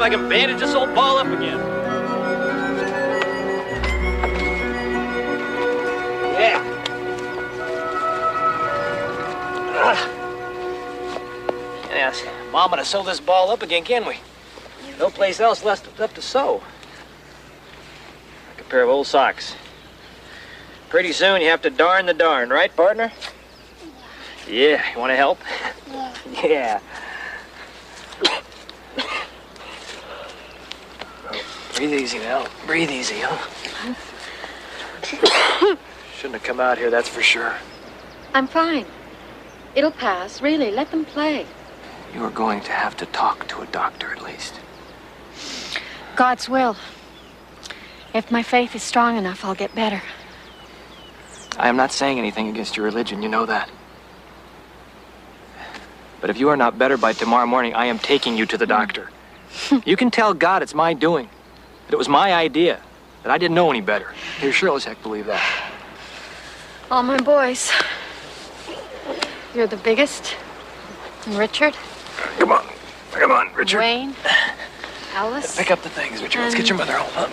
I can bandage this old ball up again. Yeah. Yes, Mom gonna sew this ball up again, can we? No place else left to sew. Like a pair of old socks. Pretty soon you have to darn the darn, right, partner? Yeah, you want to help? Yeah. Breathe easy now. Breathe easy, huh? Shouldn't have come out here, that's for sure. I'm fine. It'll pass. Really, let them play. You are going to have to talk to a doctor at least. God's will. If my faith is strong enough, I'll get better. I am not saying anything against your religion, you know that. But if you are not better by tomorrow morning, I am taking you to the doctor. You can tell God it's my doing, that it was my idea, that I didn't know any better. You sure as heck believe that. All my boys. You're the biggest. And Richard. Come on, Richard. Wayne. Alice. Pick up the things, Richard. Let's get your mother home.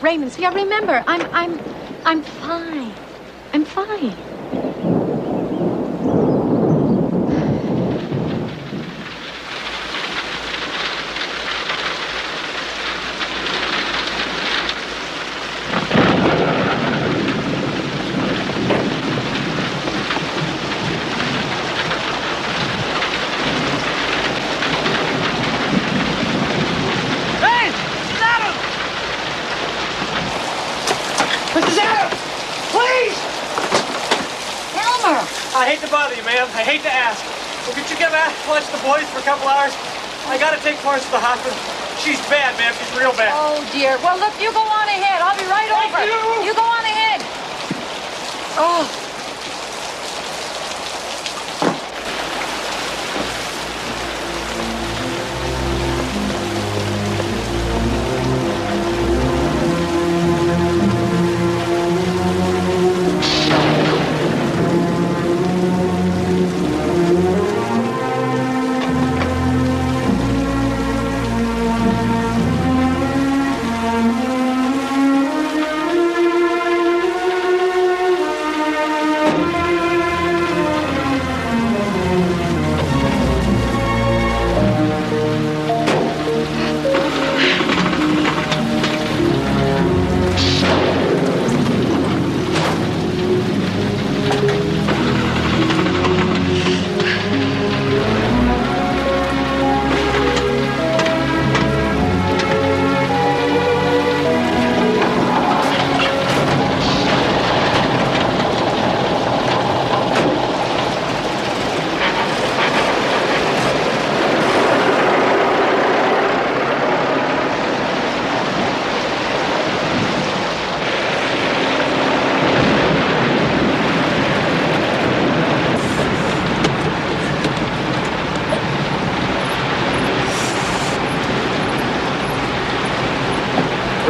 Raymond, see, I remember. I'm fine. I'm fine. I hate to bother you, ma'am. I hate to ask. Well, could you get back to watch the boys for a couple hours? I gotta take Florence to the hospital. She's bad, ma'am. She's real bad. Oh, dear. Well, look, you go on ahead. I'll be right over. You go on ahead. Oh.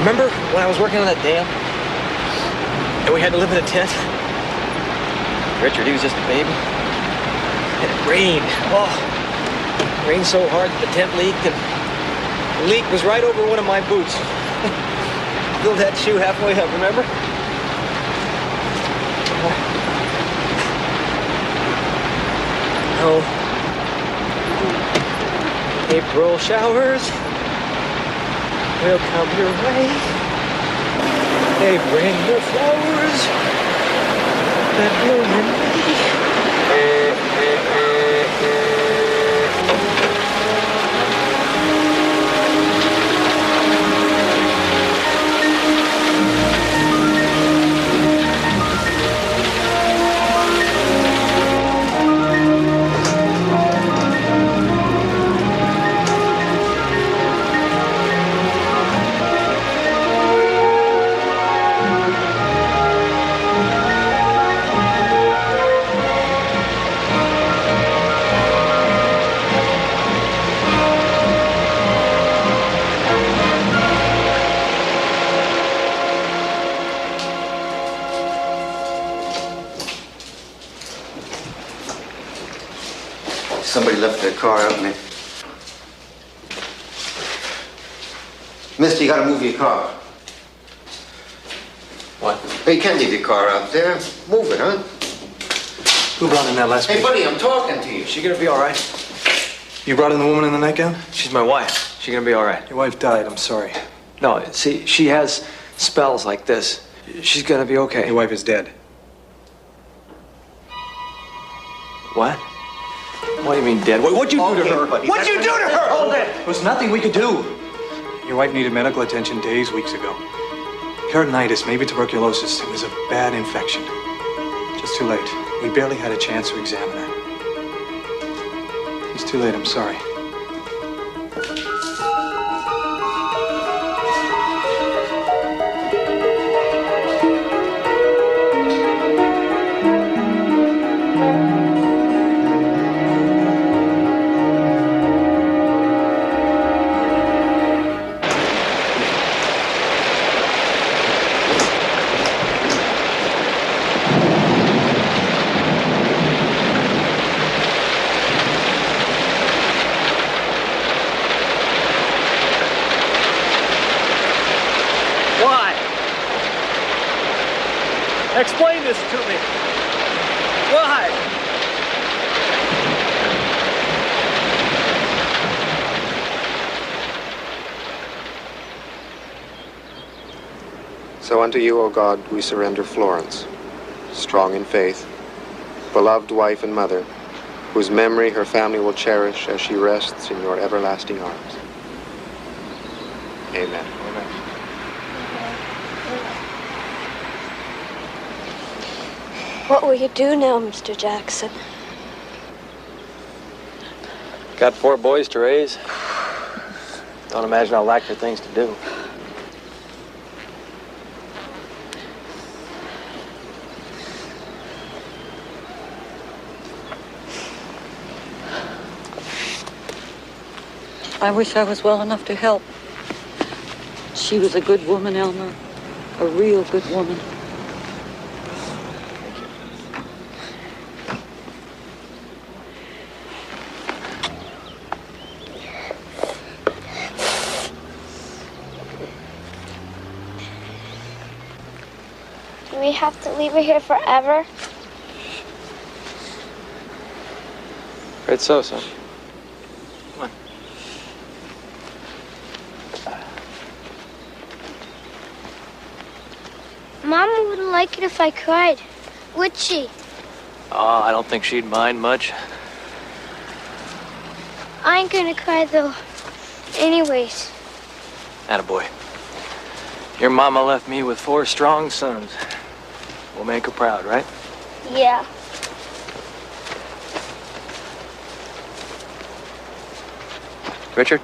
Remember when I was working on that dam? And we had to live in a tent? Richard, he was just a baby. And it rained. Oh, it rained so hard that the tent leaked, and the leak was right over one of my boots. Filled that shoe halfway up, remember? Oh. April showers will come your way. They bring the flowers that bloom in May. car up, Nick. Mister, you gotta move your car. What? Hey, you can't leave your car out there. Move it, huh? Who brought in that last Hey, patient? buddy, I'm talking to you. She gonna be all right? You brought in the woman in the nightgown? She's my wife. She gonna be all right. Your wife died, I'm sorry. No, see, she has spells like this. She's gonna be okay. Your wife is dead. What? What do you mean dead? What'd you do to her? Buddy, What'd you do to her? Hold it! There was nothing we could do. Your wife needed medical attention days, weeks ago. Peritonitis, maybe tuberculosis. It was a bad infection. Just too late. We barely had a chance to examine her. It's too late, I'm sorry. Explain this to me. Why? So unto you, O God, we surrender Florence, strong in faith, beloved wife and mother, whose memory her family will cherish as she rests in your everlasting arms. Amen. What will you do now, Mr. Jackson? Got 4 boys to raise. Don't imagine I'll lack for things to do. I wish I was well enough to help. She was a good woman, Elmer. A real good woman. Do we have to leave her here forever? Right so, son. Come on. Mama wouldn't like it if I cried, would she? Oh, I don't think she'd mind much. I ain't gonna cry, though. Anyways. Attaboy. Your mama left me with 4 strong sons. We'll make her proud, right? Yeah. Richard?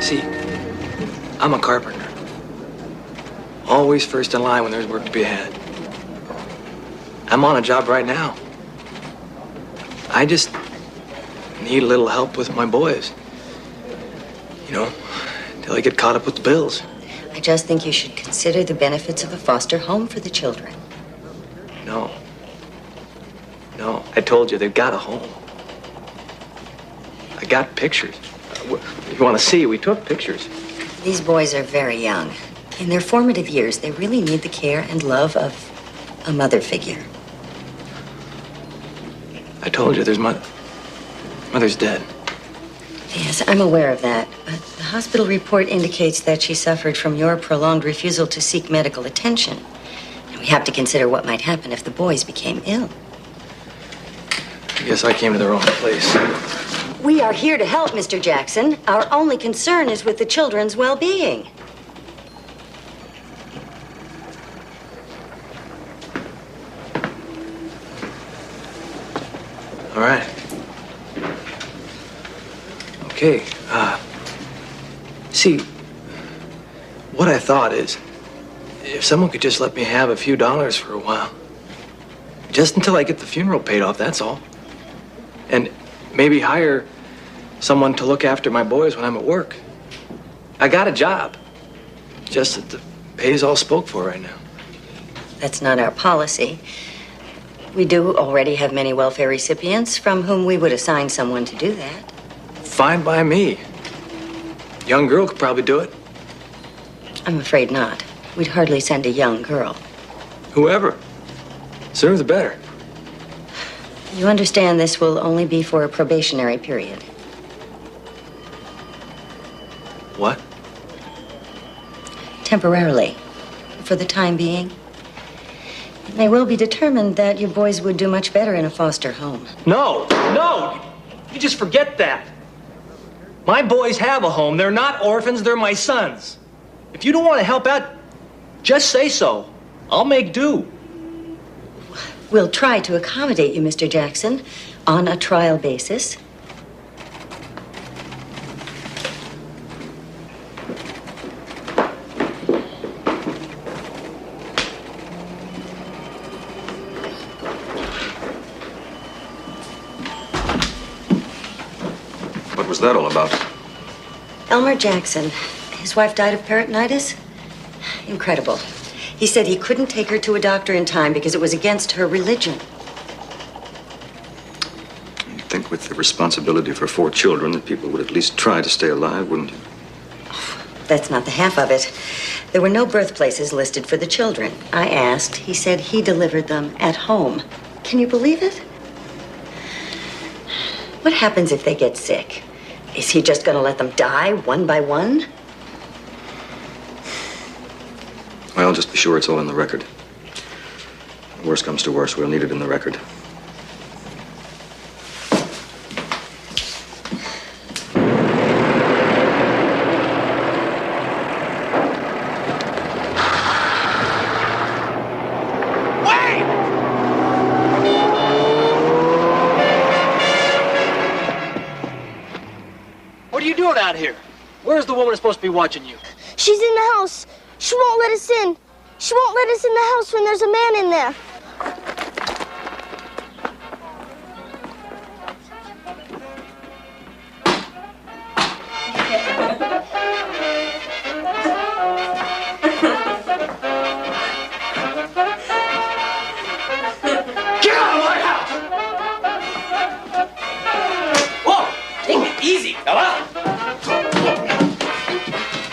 See, I'm a carpenter. Always first in line when there's work to be had. I'm on a job right now. I just need a little help with my boys. You know, till I get caught up with the bills. I just think you should consider the benefits of a foster home for the children. No. No, I told you, they've got a home. I got pictures. If you want to see, we took pictures. These boys are very young. In their formative years, they really need the care and love of a mother figure. I told you, there's mother's dead. Yes, I'm aware of that. But the hospital report indicates that she suffered from your prolonged refusal to seek medical attention. And we have to consider what might happen if the boys became ill. I guess I came to the wrong place. We are here to help, Mr. Jackson. Our only concern is with the children's well-being. All right. Okay, see, what I thought is, if someone could just let me have a few dollars for a while. Just until I get the funeral paid off, that's all. And maybe hire someone to look after my boys when I'm at work. I got a job. Just that the pay's all spoke for right now. That's not our policy. We do already have many welfare recipients from whom we would assign someone to do that. Fine by me. Young girl could probably do it. I'm afraid not. We'd hardly send a young girl. Whoever. Sooner the better. You understand this will only be for a probationary period. What? Temporarily. For the time being. It may well be determined that your boys would do much better in a foster home. No, no! You just forget that. My boys have a home. They're not orphans, they're my sons. If you don't want to help out, just say so. I'll make do. We'll try to accommodate you, Mr. Jackson, on a trial basis. What was that all about? Elmer Jackson. His wife died of peritonitis. Incredible. He said he couldn't take her to a doctor in time because it was against her religion. You'd think with the responsibility for 4 children that people would at least try to stay alive, wouldn't you? That's not the half of it. There were no birthplaces listed for the children. I asked. He said he delivered them at home. Can you believe it? What happens if they get sick? Is he just going to let them die one by one? Well, just be sure it's all in the record. Worst comes to worst, we'll need it in the record. What are you doing out here? Where's the woman who's supposed to be watching you? She's in the house. She won't let us in. She won't let us in the house when there's a man in there. Get out of my house! Whoa! Take it easy, fella!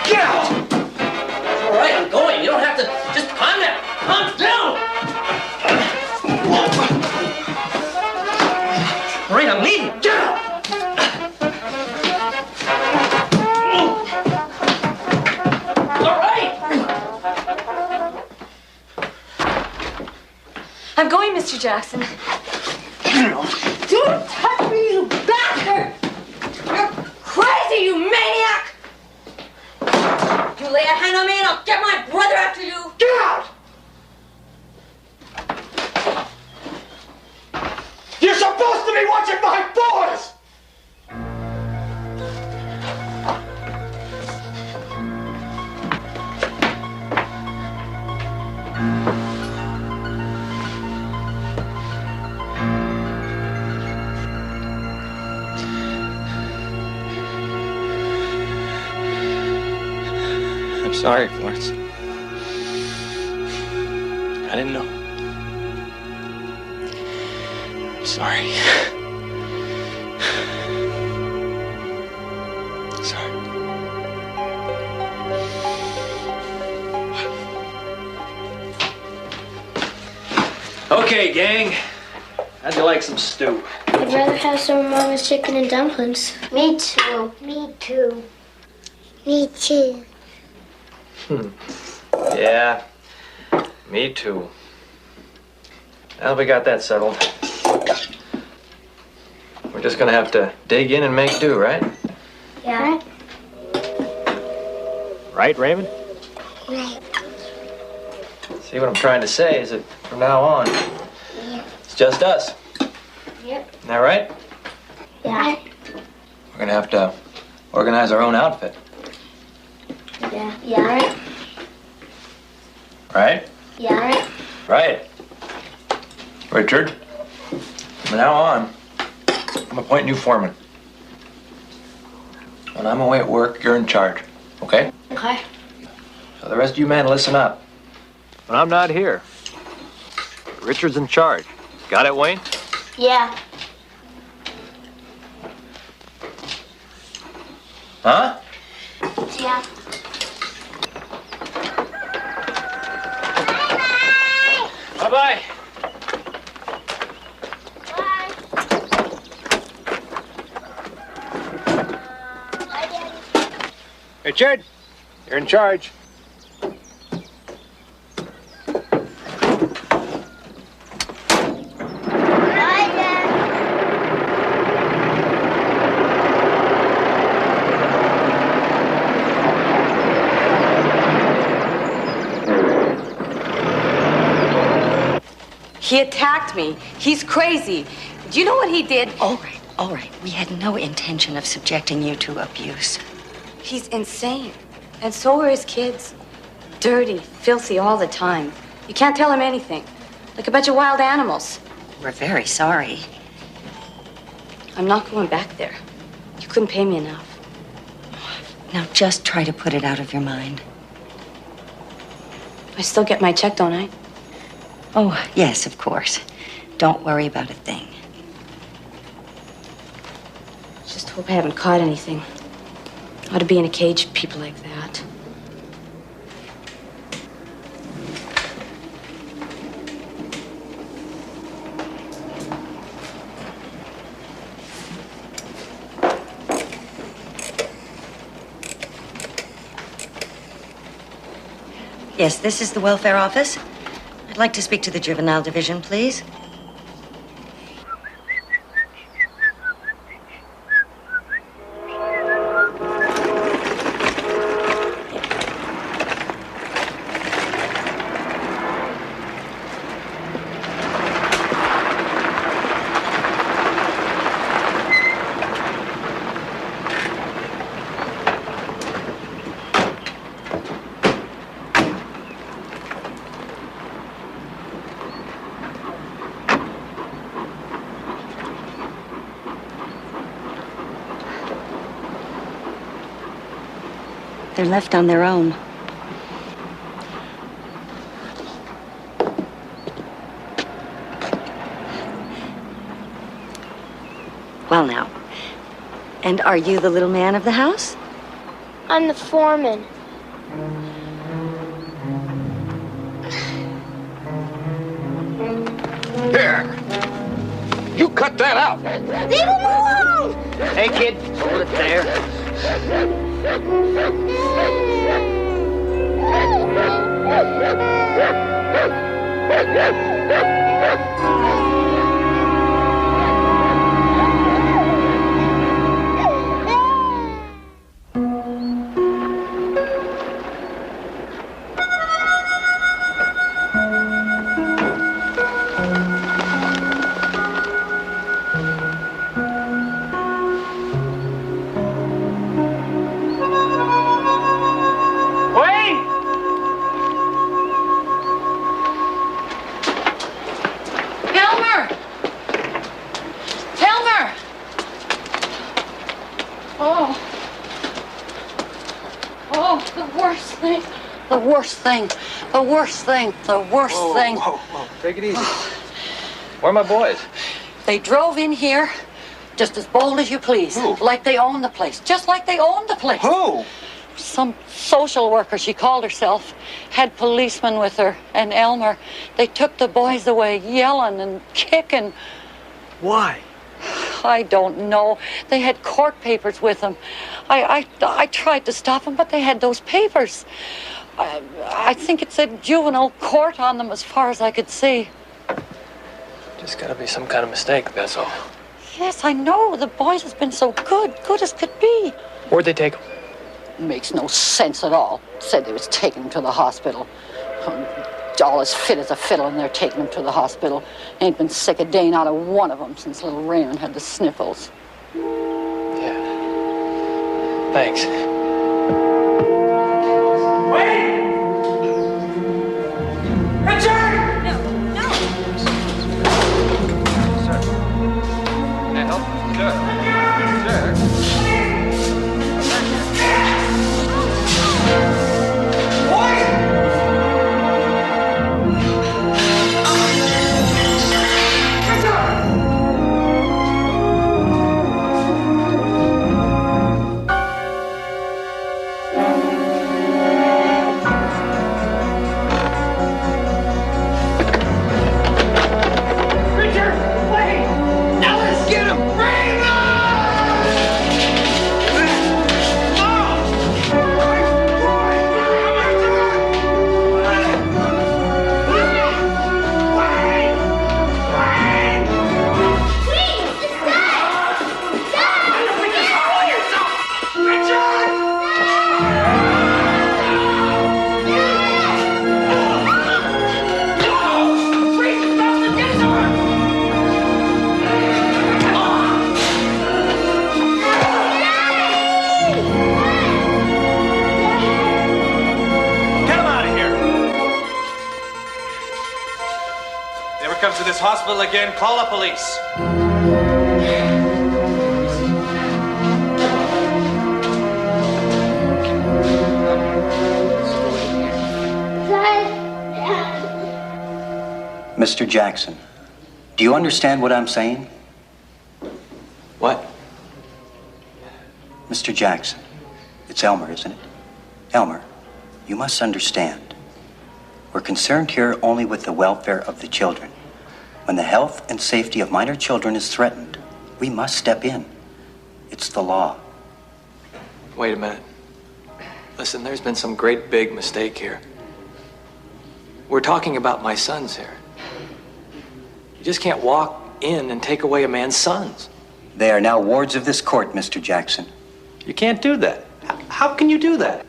Get out! All right, I'm going. You don't have to. Just calm down. Calm down! All right, I'm leaving. Get out! All right! I'm going, Mr. Jackson. Don't touch me, you bastard! You're crazy, you maniac! You lay a hand on me and I'll get my brother after you. Get out! You're supposed to be watching my boys! I'm sorry, Florence. I didn't know. I'm sorry. Sorry. Okay, gang. How'd you like some stew? I'd rather have some of Mama's chicken and dumplings. Me too. Me too. Me too. Yeah, me too. Now we got that settled. We're just gonna have to dig in and make do, right? Yeah. Right, Raymond? Right. See, what I'm trying to say is that from now on, it's just us. Yep. Isn't that right? Yeah. We're gonna have to organize our own outfit. Yeah. Yeah. Right. Right? Yeah. Right. Right. Richard, from now on, I'm appointing you foreman. When I'm away at work, you're in charge, okay? Okay. So the rest of you men, listen up. When I'm not here, Richard's in charge. Got it, Wayne? Yeah. Huh? Yeah. Bye-bye. Bye. Bye, Daddy. Richard, you're in charge. Bye, Dad. He attacked me. He's crazy. Do you know what he did? All right, all right. We had no intention of subjecting you to abuse. He's insane. And so are his kids. Dirty, filthy all the time. You can't tell him anything. Like a bunch of wild animals. We're very sorry. I'm not going back there. You couldn't pay me enough. Now just try to put it out of your mind. I still get my check, don't I? Oh, yes, of course. Don't worry about a thing. Just hope I haven't caught anything. Ought to be in a cage with people like that. Yes, this is the welfare office. I'd like to speak to the juvenile division, please. They're left on their own. Well, now. And are you the little man of the house? I'm the foreman. Here. You cut that out. Leave him alone! Hey, kid, hold it there. The worst thing. Whoa. Take it easy. Where are my boys? They drove in here just as bold as you please. Who? Like they owned the place. Just like they owned the place. Who? Some social worker, she called herself, had policemen with her, and Elmer. They took the boys away, yelling and kicking. Why? I don't know. They had court papers with them. I tried to stop them, but they had those papers. I think it said juvenile court on them as far as I could see. Just gotta be some kind of mistake, that's all. Yes, I know. The boys has been so good as could be. Where'd they take them? Makes no sense at all. Said they was taking him to the hospital. all as fit as a fiddle, and they're taking him to the hospital. Ain't been sick a day, not a one of them, since little Raymond had the sniffles. Yeah. Thanks. Wait! Richard! Can I help? Sure. Sure. Comes to this hospital again, call the police. Mr. Jackson, do you understand what I'm saying? What? Mr. Jackson, it's Elmer, isn't it? Elmer, you must understand. We're concerned here only with the welfare of the children. When the health and safety of minor children is threatened, we must step in. It's the law. Wait a minute. Listen, there's been some great big mistake here. We're talking about my sons here. You just can't walk in and take away a man's sons. They are now wards of this court, Mr. Jackson. You can't do that. How can you do that?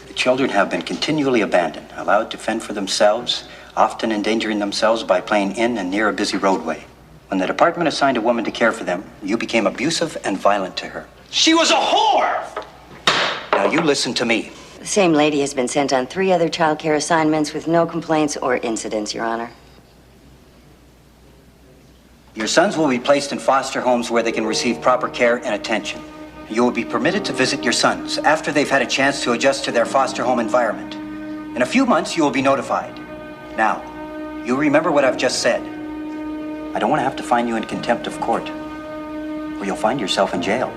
The children have been continually abandoned, allowed to fend for themselves, often endangering themselves by playing in and near a busy roadway. When the department assigned a woman to care for them, you became abusive and violent to her. She was a whore! Now you listen to me. The same lady has been sent on 3 other child care assignments with no complaints or incidents, Your Honor. Your sons will be placed in foster homes where they can receive proper care and attention. You will be permitted to visit your sons after they've had a chance to adjust to their foster home environment. In a few months, you will be notified. Now, you remember what I've just said. I don't want to have to find you in contempt of court, or you'll find yourself in jail.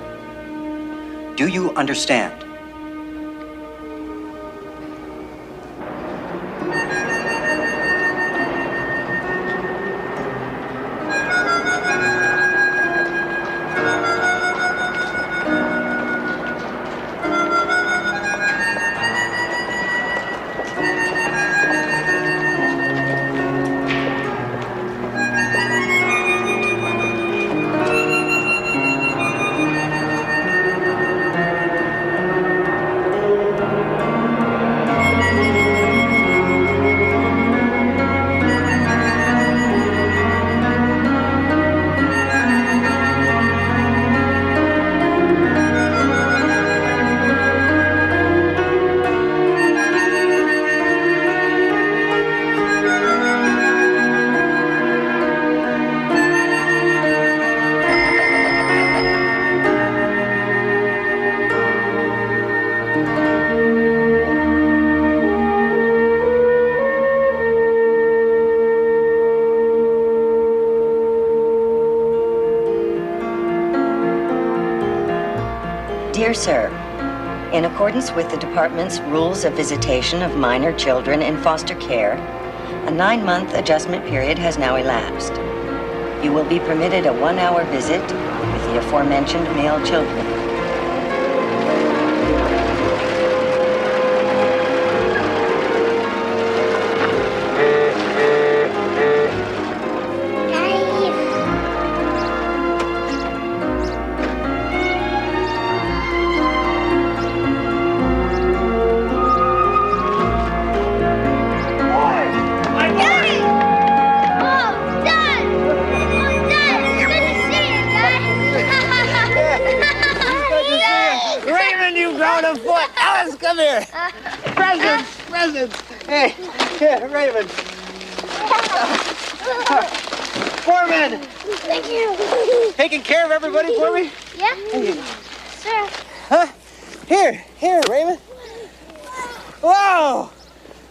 Do you understand? Dear Sir, in accordance with the department's rules of visitation of minor children in foster care, a 9-month adjustment period has now elapsed. You will be permitted a 1-hour visit with the aforementioned male children. presents. Hey, here, Raymond. Foreman. Thank you. Taking care of everybody for me? Yeah. Sure. Huh? Here, Raymond. Whoa!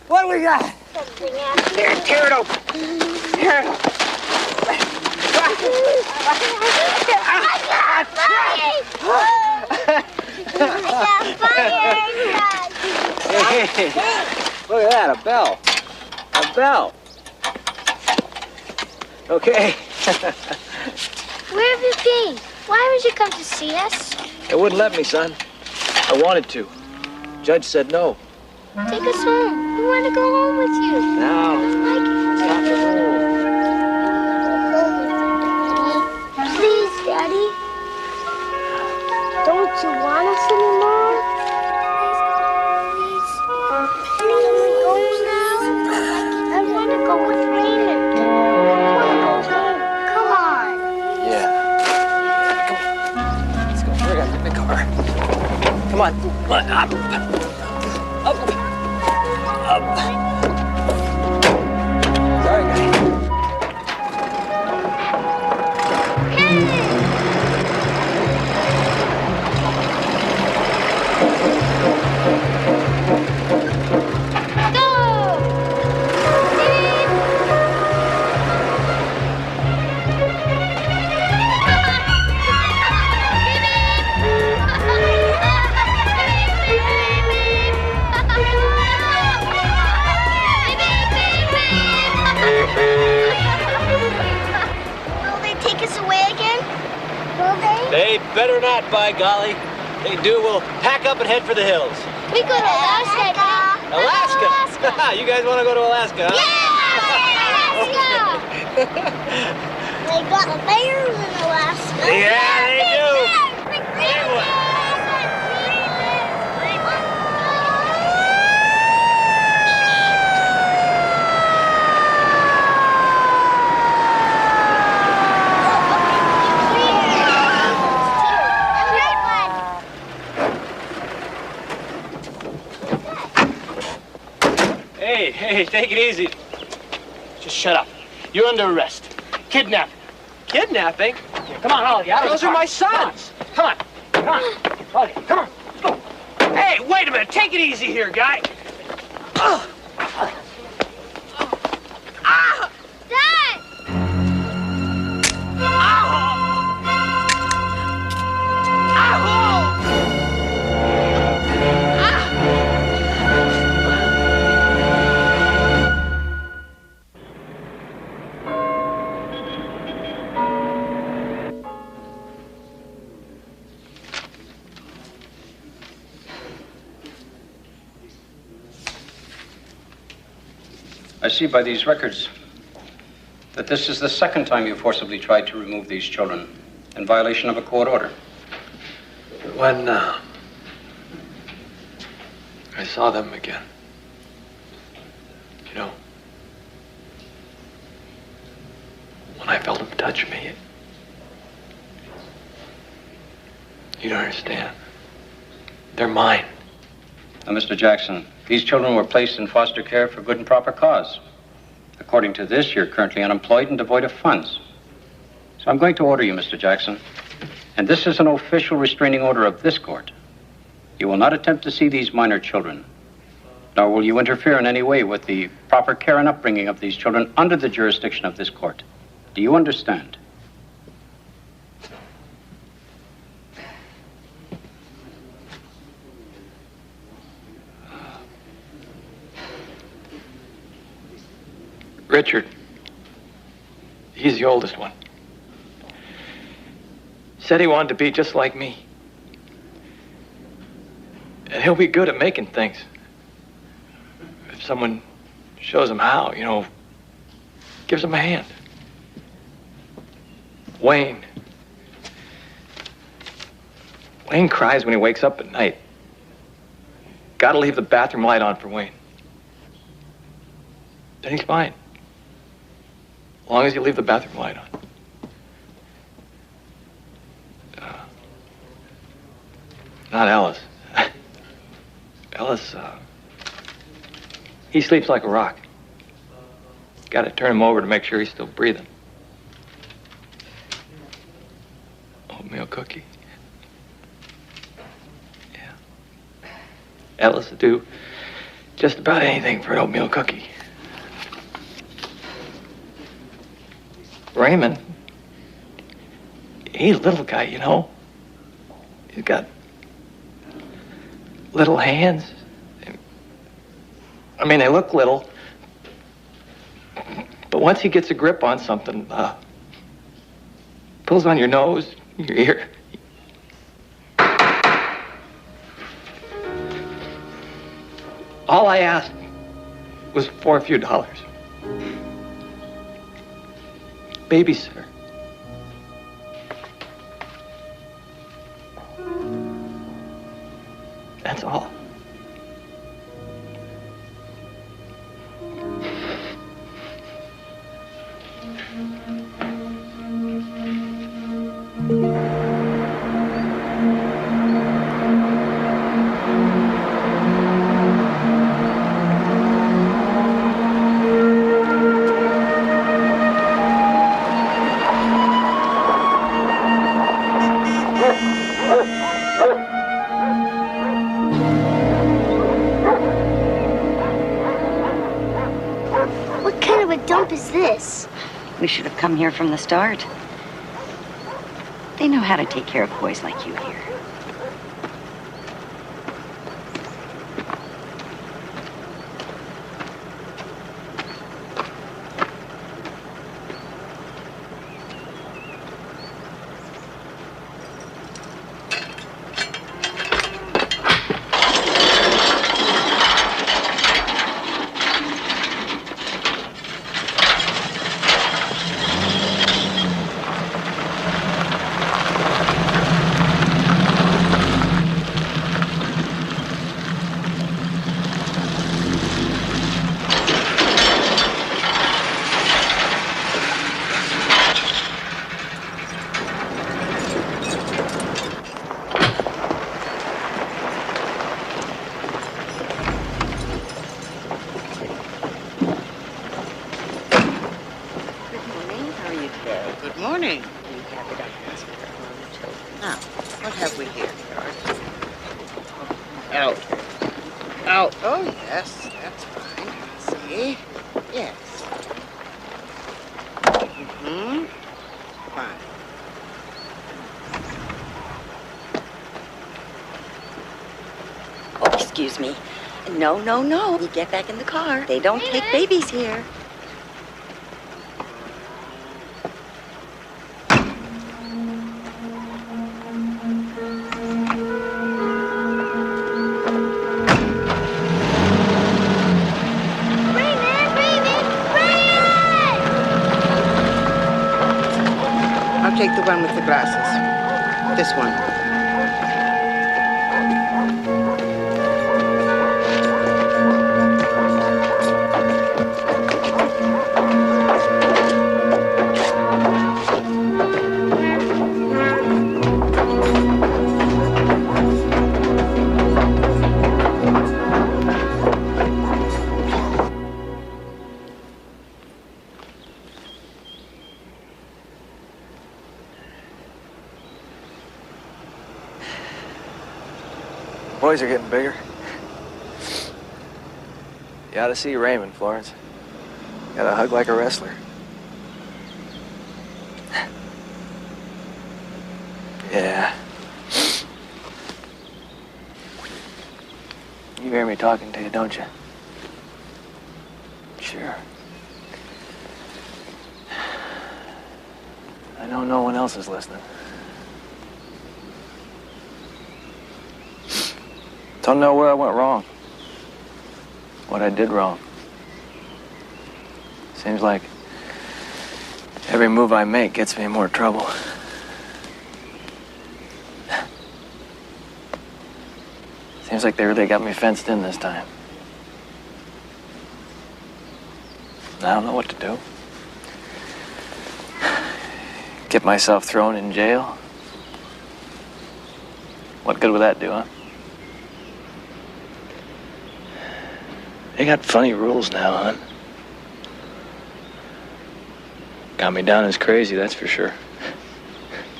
What do we got? Something else. Here, tear it open. Tear it open. Hey, look at that, a bell. A bell. Okay. Where have you been? Why would you come to see us? It wouldn't let me, son. I wanted to. Judge said no. Take us home. We want to go home with you. No. It's not the rule. Please, Daddy. Don't you want us anymore? Please go, please. Can we go now? I want to go with Raymond. I want to go home. Come on. Yeah. Come on. Let's go. Hurry up. Get in the car. Come on. Come on. Up. Up. Up. Sorry, guys. Will they take us away again? Will they? They better not, by golly. If they do, we'll pack up and head for the hills. We go to Alaska. Alaska? You guys want to go to Alaska, huh? Yeah! They got bears in Alaska. Yeah, they do. Hey, take it easy. Just shut up. You're under arrest. Kidnapping. Kidnapping? Come on, Holly, out of Those the are car. my sons. Come on. Come on. Holly, come on. Let's go. Hey, wait a minute. Take it easy here, guy. Dad! I see by these records that this is the second time you forcibly tried to remove these children in violation of a court order. When I saw them again, you know, when I felt them touch me, you don't understand. They're mine. Now, Mr. Jackson, these children were placed in foster care for good and proper cause. According to this, you're currently unemployed and devoid of funds. So I'm going to order you, Mr. Jackson, and this is an official restraining order of this court. You will not attempt to see these minor children, nor will you interfere in any way with the proper care and upbringing of these children under the jurisdiction of this court. Do you understand? Richard, he's the oldest one. Said he wanted to be just like me. And he'll be good at making things. If someone shows him how, you know, gives him a hand. Wayne cries when he wakes up at night. Gotta leave the bathroom light on for Wayne. Then he's fine. As long as you leave the bathroom light on. Not Alice. Alice, He sleeps like a rock. Got to turn him over to make sure he's still breathing. Oatmeal cookie. Yeah. Ellis will do just about anything for an oatmeal cookie. Raymond, he's a little guy, you know. He's got little hands. I mean, they look little, but once he gets a grip on something, pulls on your nose, your ear. All I asked was for a few dollars. Babysitter. That's all. What kind of a dump is this? We should have come here from the start. They know how to take care of boys like you here. Good morning. Now, what have we here? Out. Out. Oh, yes, that's fine. See? Yes. Mm-hmm. Fine. Oh, excuse me. No, no, no. You get back in the car. They don't take babies here. I'll take the one with the glasses. This one. Boys are getting bigger. You ought to see Raymond, Florence. Got a hug like a wrestler. Yeah. You hear me talking to you, don't you? Sure. I know no one else is listening. Don't know where I went wrong. What I did wrong. Seems like every move I make gets me in more trouble. Seems like they really got me fenced in this time. I don't know what to do. Get myself thrown in jail? What good would that do, huh? They got funny rules now, hon. Got me down as crazy, that's for sure.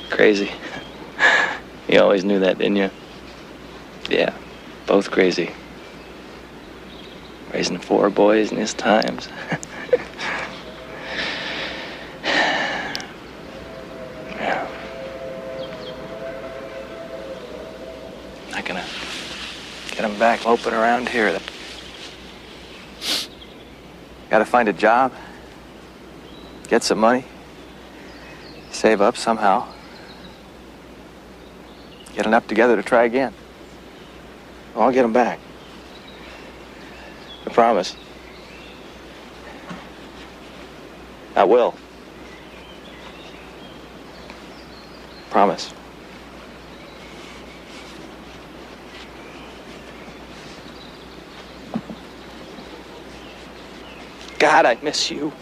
Crazy. You always knew that, didn't you? Yeah, both crazy. Raising 4 boys in his times. Yeah. Not gonna get him back moping around here. Gotta find a job, get some money, save up somehow, get enough together to try again. Well, I'll get him back. I promise. I will. Promise. God, I miss you.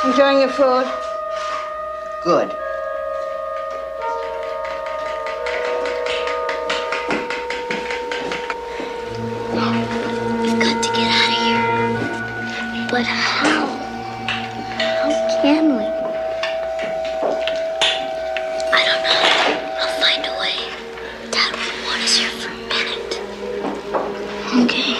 Enjoying your food? Good. We've got to get out of here. But how? How can we? I don't know. I'll find a way. Dad won't want us here for a minute. Okay.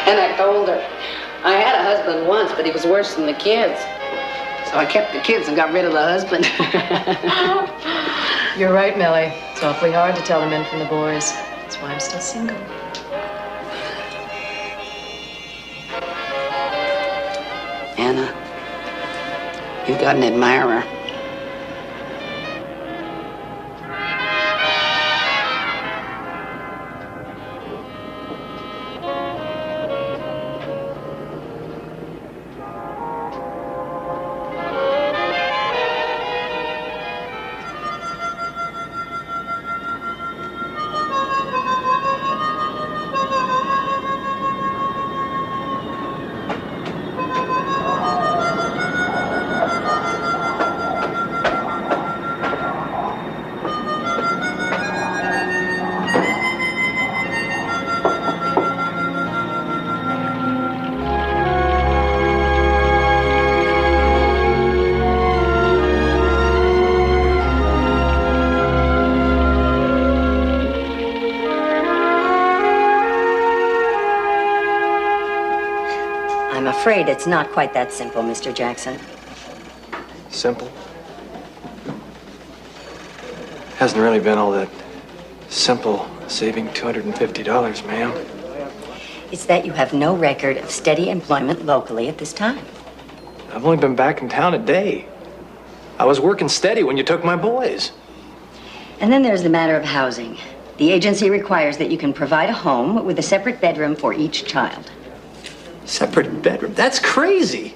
And I told her, I had a husband once, but he was worse than the kids. So I kept the kids and got rid of the husband. You're right, Millie. It's awfully hard to tell the men from the boys. That's why I'm still single. Anna, You got an admirer. I'm afraid it's not quite that simple, Mr. Jackson. Simple? Hasn't really been all that simple saving $250, ma'am. It's that you have no record of steady employment locally at this time. I've only been back in town a day. I was working steady when you took my boys. And then there's the matter of housing. The agency requires that you can provide a home with a separate bedroom for each child. Separate bedroom? That's crazy.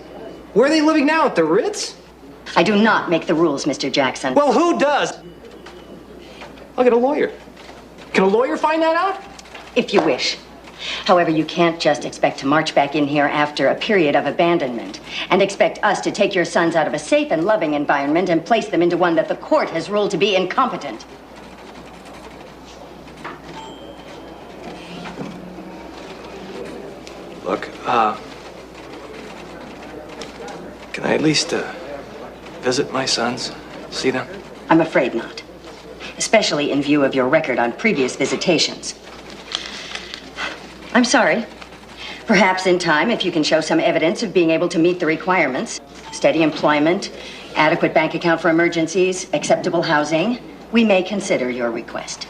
Where are they living now? At the Ritz? I do not make the rules, Mr. Jackson. Well, who does? I'll get a lawyer. Can a lawyer find that out? If you wish. However, you can't just expect to march back in here after a period of abandonment and expect us to take your sons out of a safe and loving environment and place them into one that the court has ruled to be incompetent. Look, can I at least, visit my sons? See them? I'm afraid not. Especially in view of your record on previous visitations. I'm sorry. Perhaps in time, if you can show some evidence of being able to meet the requirements, steady employment, adequate bank account for emergencies, acceptable housing, we may consider your request.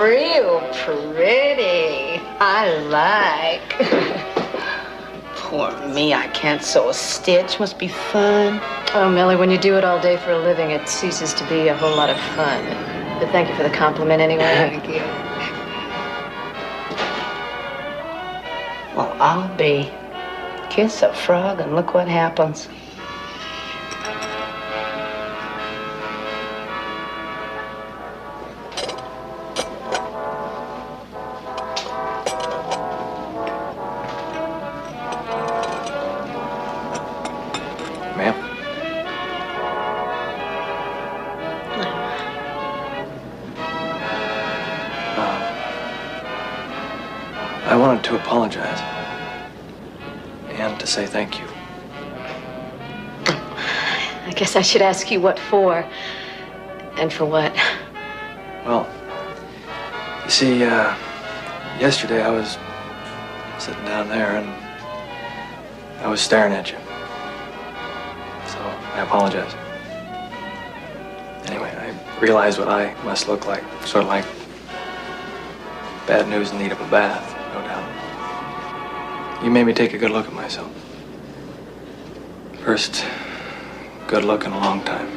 Real pretty. I like. Poor me, I can't sew a stitch. Must be fun. Oh, Millie, when you do it all day for a living, it ceases to be a whole lot of fun. But thank you for the compliment anyway. Thank you. Well, I'll be. Kiss a frog and look what happens. I wanted to apologize and to say thank you. I guess I should ask you what for, and for what. Well, you see, yesterday I was sitting down there and I was staring at you. So I apologize. Anyway, I realized what I must look like, sort of like bad news in need of a bath. No doubt. You made me take a good look at myself. First good look in a long time.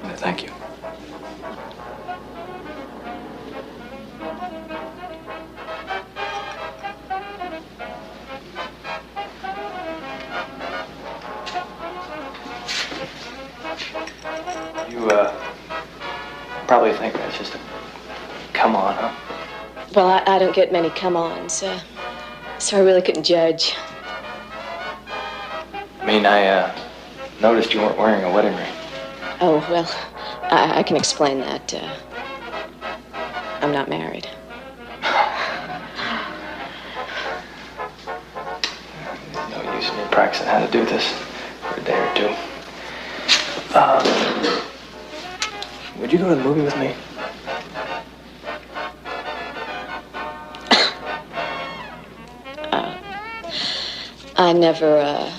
And I thank you. You, probably think that's just a come on, huh? Well, I don't get many come-ons, so I really couldn't judge. I mean, I noticed you weren't wearing a wedding ring. Oh, well, I can explain that. I'm not married. No use in me practicing how to do this for a day or two. Would you go to the movie with me? I never,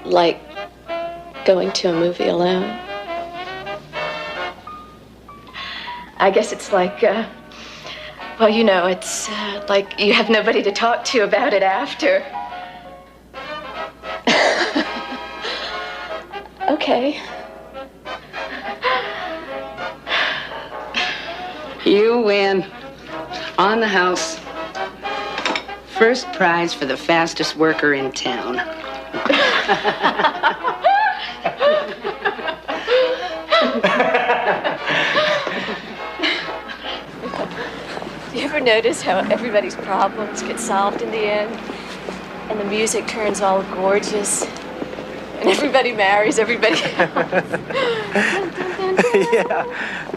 like going to a movie alone. I guess it's like, well, you know, it's like you have nobody to talk to about it after. Okay. You win. On the house. First prize for the fastest worker in town. Do you ever notice how everybody's problems get solved in the end? And the music turns all gorgeous. And everybody marries everybody else. Yeah.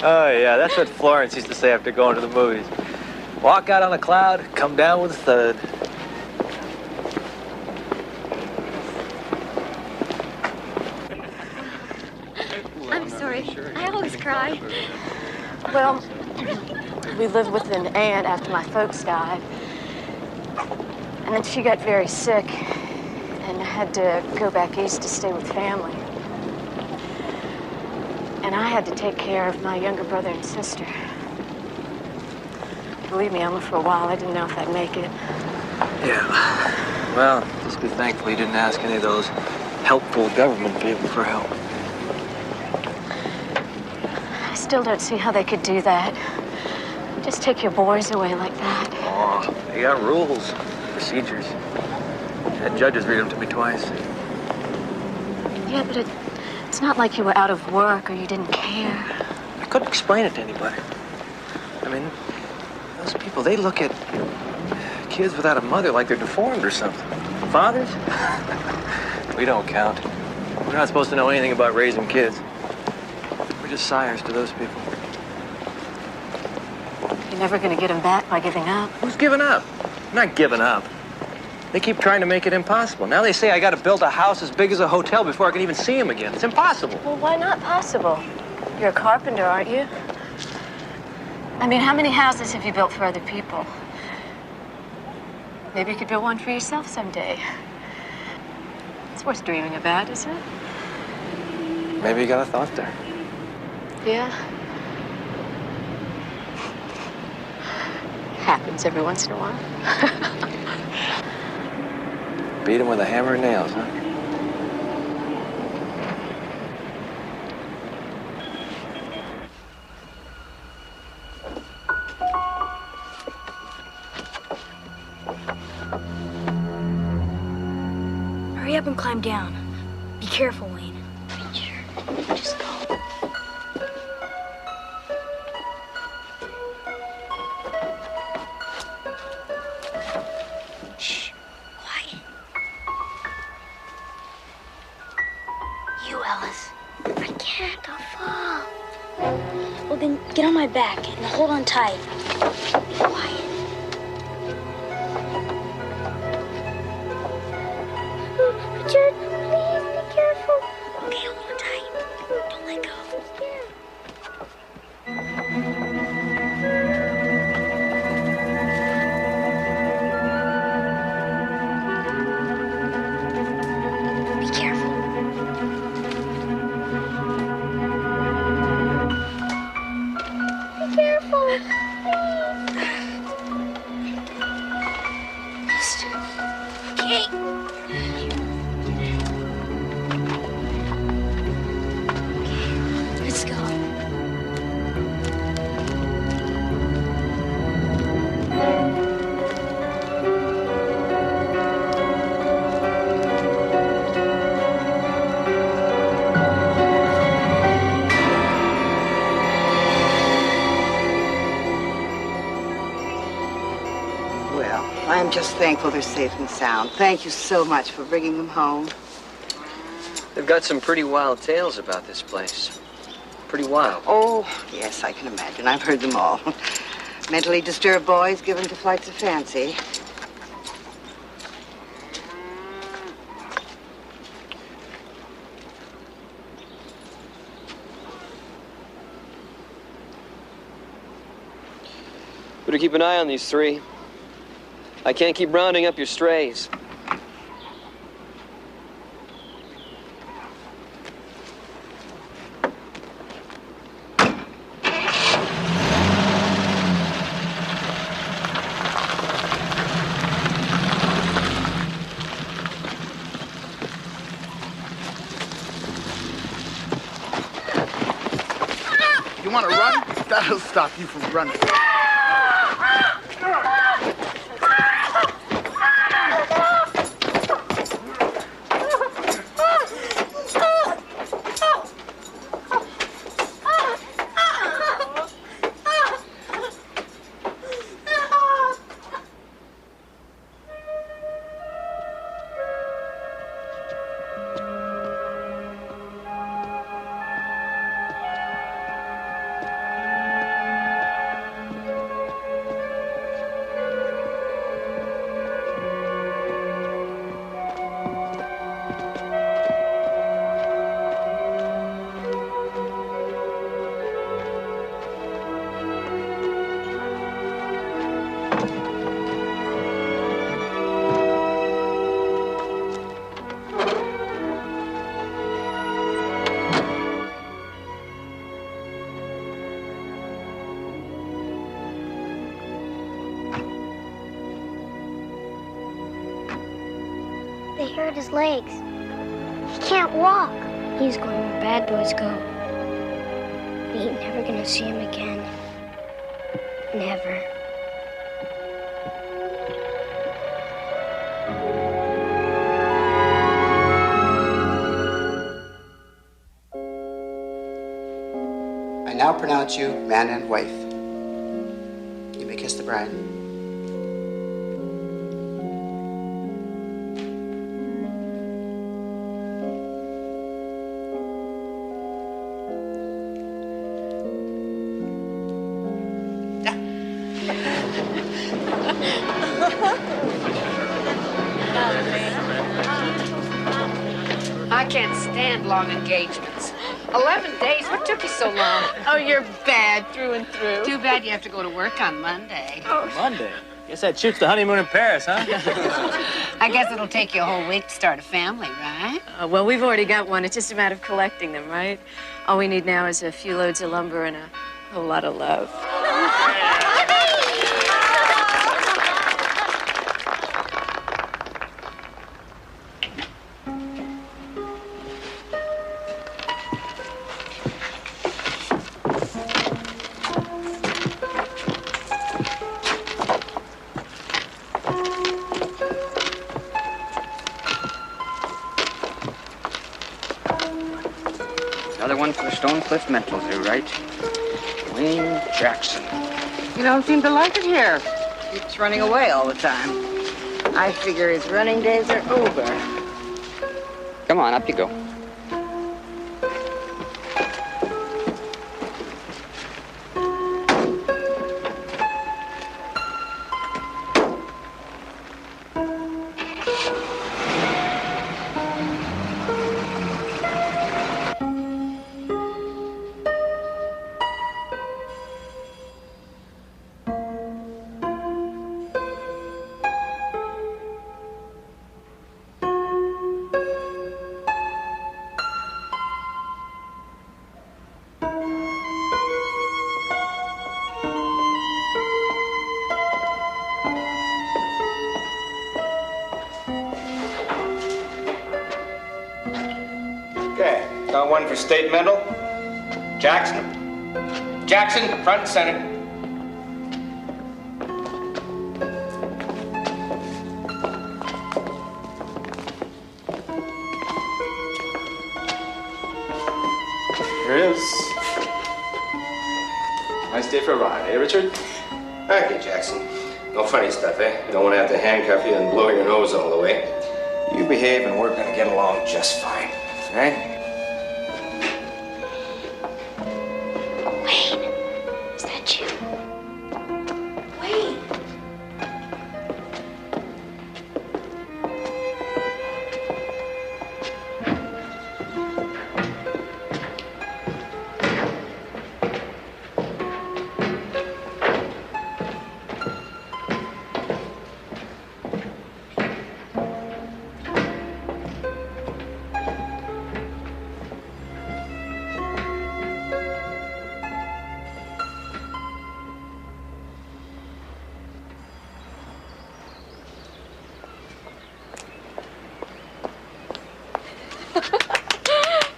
Oh, yeah. That's what Florence used to say after going to the movies. Walk out on a cloud, come down with a thud. I'm sorry. I always cry. Well, we lived with an aunt after my folks died. And then she got very sick and had to go back east to stay with family. And I had to take care of my younger brother and sister. Believe me, Elmer, for a while I didn't know if I'd make it. Yeah. Well, just be thankful you didn't ask any of those helpful government people for help. I still don't see how they could do that. Just take your boys away like that. Oh, they got rules, procedures. Had judges read them to me twice. Yeah, but it's not like you were out of work or you didn't care. I couldn't explain it to anybody. I mean, those people, they look at kids without a mother like they're deformed or something. Fathers? We don't count. We're not supposed to know anything about raising kids. We're just sires to those people. You're never going to get them back by giving up. Who's giving up? I'm not giving up. They keep trying to make it impossible. Now they say I got to build a house as big as a hotel before I can even see them again. It's impossible. Well, why not possible? You're a carpenter, aren't you? I mean, how many houses have you built for other people? Maybe you could build one for yourself someday. It's worth dreaming about, isn't it? Maybe you got a thought there. Yeah. Happens every once in a while. Beat him with a hammer and nails, huh? Hurry up and climb down. Be careful, Wayne. Sure. Just go. Shh. Quiet. You, Alice. I can't. I'll fall. Well, then get on my back and hold on tight. Be quiet. Richard, please be careful. Okay, hold on tight. Don't let go. Be careful. Be careful. Okay. Let's go. Well, I'm just thankful they're safe and sound. Thank you so much for bringing them home. They've got some pretty wild tales about this place. Pretty wild. Oh, yes, I can imagine. I've heard them all. Mentally disturbed boys given to flights of fancy. Better keep an eye on these three. I can't keep rounding up your strays. You want to run? That'll stop you from running. They hurt his legs. He can't walk. He's going where bad boys go. We ain't never gonna see him again. Never. I now pronounce you man and wife. You may kiss the bride. I can't stand long engagements. 11 days? What took you so long? Oh, you're bad through and through. Too bad you have to go to work on Monday. Monday? Guess that shoots the honeymoon in Paris, huh? I guess it'll take you a whole week to start a family, right? Well, we've already got one. It's just a matter of collecting them, right? All we need now is a few loads of lumber and a whole lot of love. Another one for the Stonecliff Mental Zoo, right? Wayne Jackson. You don't seem to like it here. Keeps running away all the time. I figure his running days are over. Come on, up you go. Okay, got one for state mental. Jackson. Jackson, front and center. Here it is. Nice day for a ride, eh, Richard? Thank you, Jackson. No funny stuff, eh? Don't want to have to handcuff you and blow your nose all the way. You behave and we're going to get along just fine, right? Wayne, is that you? Wayne.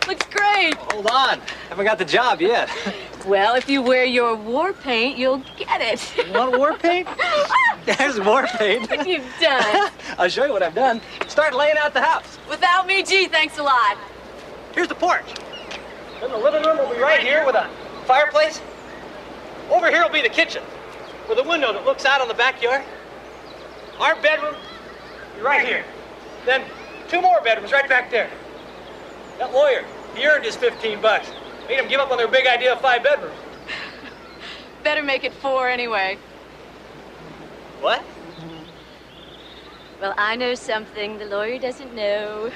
Looks great. Hold on. Haven't got the job yet. Well, if you wear your war paint, you'll get it. You want war paint? There's war paint. What you've done. I'll show you what I've done. Start laying out the house. Without me, gee, thanks a lot. Here's the porch. Then the living room will be right here with a fireplace. Over here will be the kitchen with a window that looks out on the backyard. Our bedroom will be right here. Then 2 more bedrooms right back there. That lawyer, he earned his $15. Made him give up on their big idea of 5 bedrooms. Better make it 4 anyway. What? Well, I know something the lawyer doesn't know.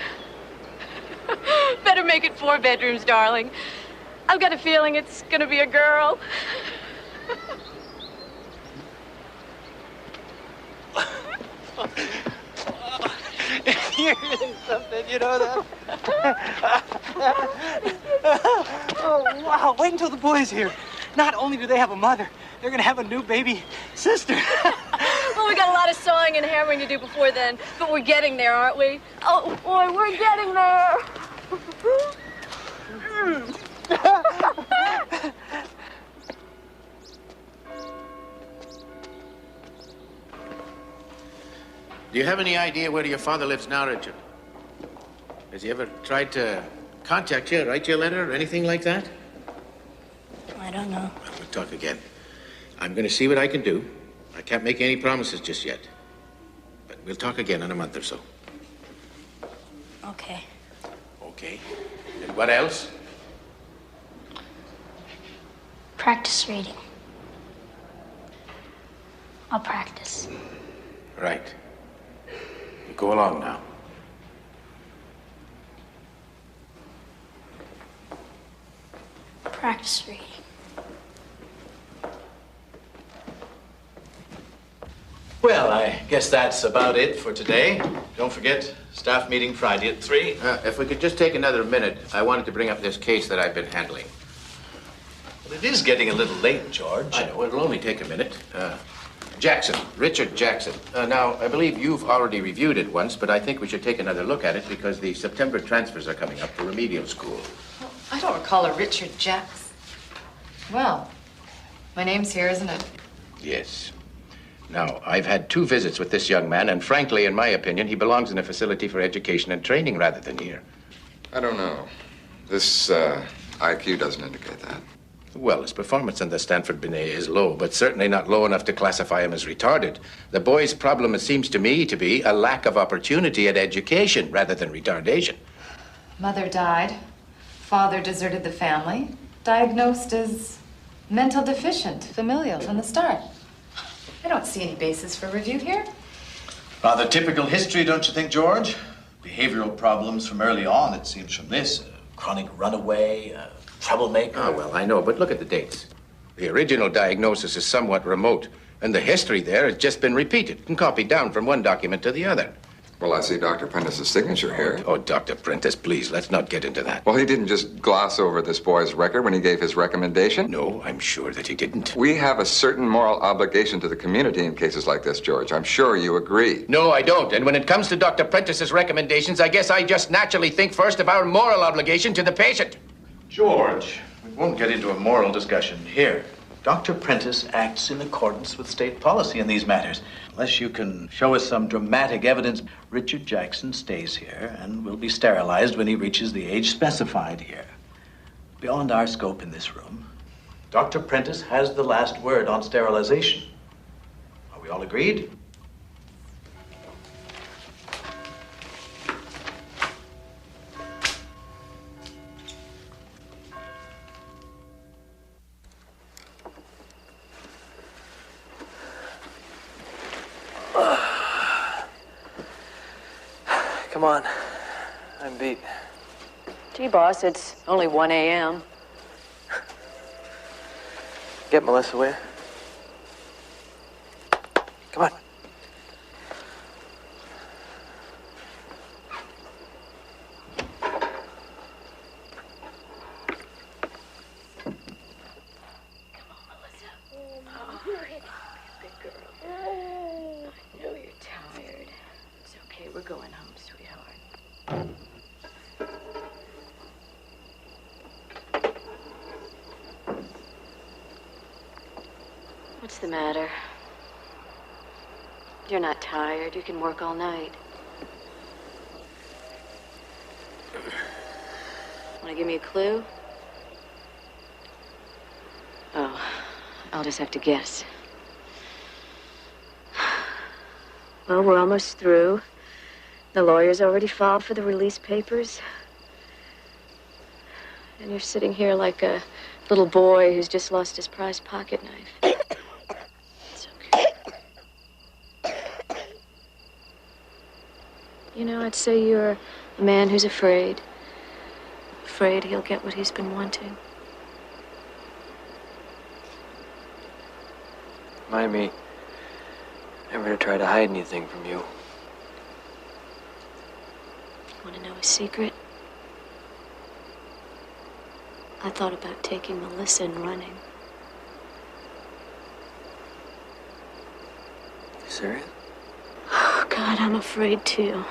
Better make it 4 bedrooms, darling. I've got a feeling it's gonna be a girl. You're something, you know that? Oh, wow. Wait until the boy's here. Not only do they have a mother, they're gonna have a new baby sister. Well, we got a lot of sawing and hammering to do before then, but we're getting there, aren't we? Oh, boy, we're getting there. Do you have any idea where your father lives now, Richard? Has he ever tried to contact you, write you a letter, or anything like that? I don't know. Well, we'll talk again. I'm going to see what I can do. I can't make any promises just yet. But we'll talk again in a month or so. Okay. Okay. And what else? Practice reading. I'll practice. Right. You go along now. Practice reading. Well, I guess that's about it for today. Don't forget, staff meeting Friday at 3. If we could just take another minute, I wanted to bring up this case that I've been handling. Well, it is getting a little late, George. I know, it'll only take a minute. Jackson, Richard Jackson. Now, I believe you've already reviewed it once, but I think we should take another look at it because the September transfers are coming up for remedial school. I don't recall a Richard Jackson. Well, my name's here, isn't it? Yes. Now, I've had 2 visits with this young man, and frankly, in my opinion, he belongs in a facility for education and training rather than here. I don't know. This IQ doesn't indicate that. Well, his performance in the Stanford Binet is low, but certainly not low enough to classify him as retarded. The boy's problem, it seems to me, to be a lack of opportunity at education rather than retardation. Mother died. Father deserted the family. Diagnosed as mental deficient, familial from the start. I don't see any basis for review here. Rather typical history, don't you think, George? Behavioral problems from early on, it seems from this. Chronic runaway, troublemaker. Oh, well, I know, but look at the dates. The original diagnosis is somewhat remote, and the history there has just been repeated and copied down from one document to the other. Well, I see Dr. Prentice's signature here. Oh, Dr. Prentice, please, let's not get into that. Well, he didn't just gloss over this boy's record when he gave his recommendation. No, I'm sure that he didn't. We have a certain moral obligation to the community in cases like this, George. I'm sure you agree. No, I don't. And when it comes to Dr. Prentice's recommendations, I guess I just naturally think first of our moral obligation to the patient. George, we won't get into a moral discussion here. Dr. Prentice acts in accordance with state policy in these matters. Unless you can show us some dramatic evidence, Richard Jackson stays here and will be sterilized when he reaches the age specified here. Beyond our scope in this room, Dr. Prentice has the last word on sterilization. Are we all agreed? Come on. I'm beat. Gee, boss, it's only 1 a.m. Get Melissa, will you? Come on. We're going home, sweetheart. matter? You're not tired. You can work all night. Want to give me a clue? Oh, I'll just have to guess. Well, we're almost through. The lawyer's already filed for the release papers. And you're sitting here like a little boy who's just lost his prized pocket knife. It's okay. You know, I'd say you're a man who's afraid. Afraid he'll get what he's been wanting. Remind me never to try to hide anything from you. Want to know a secret? I thought about taking Melissa and running. You serious? Oh, God, I'm afraid too.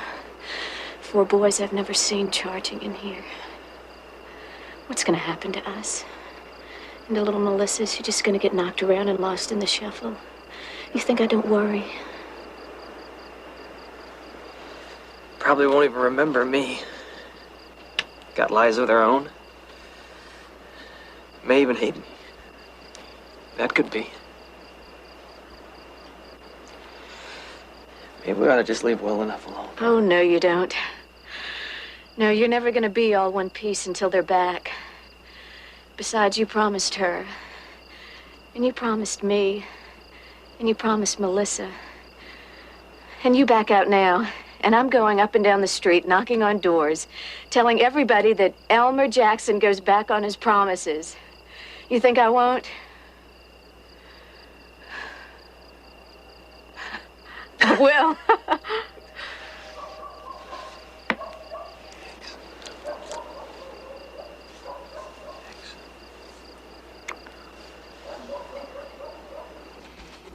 4 boys I've never seen charging in here. What's gonna happen to us? And to little Melissa, she's just gonna get knocked around and lost in the shuffle. You think I don't worry? Probably won't even remember me. Got lives of their own. May even hate me. That could be. Maybe we ought to just leave well enough alone. Oh, no, you don't. No, you're never gonna be all one piece until they're back. Besides, you promised her. And you promised me. And you promised Melissa. And you back out now. And I'm going up and down the street, knocking on doors, telling everybody that Elmer Jackson goes back on his promises. You think I won't? I will.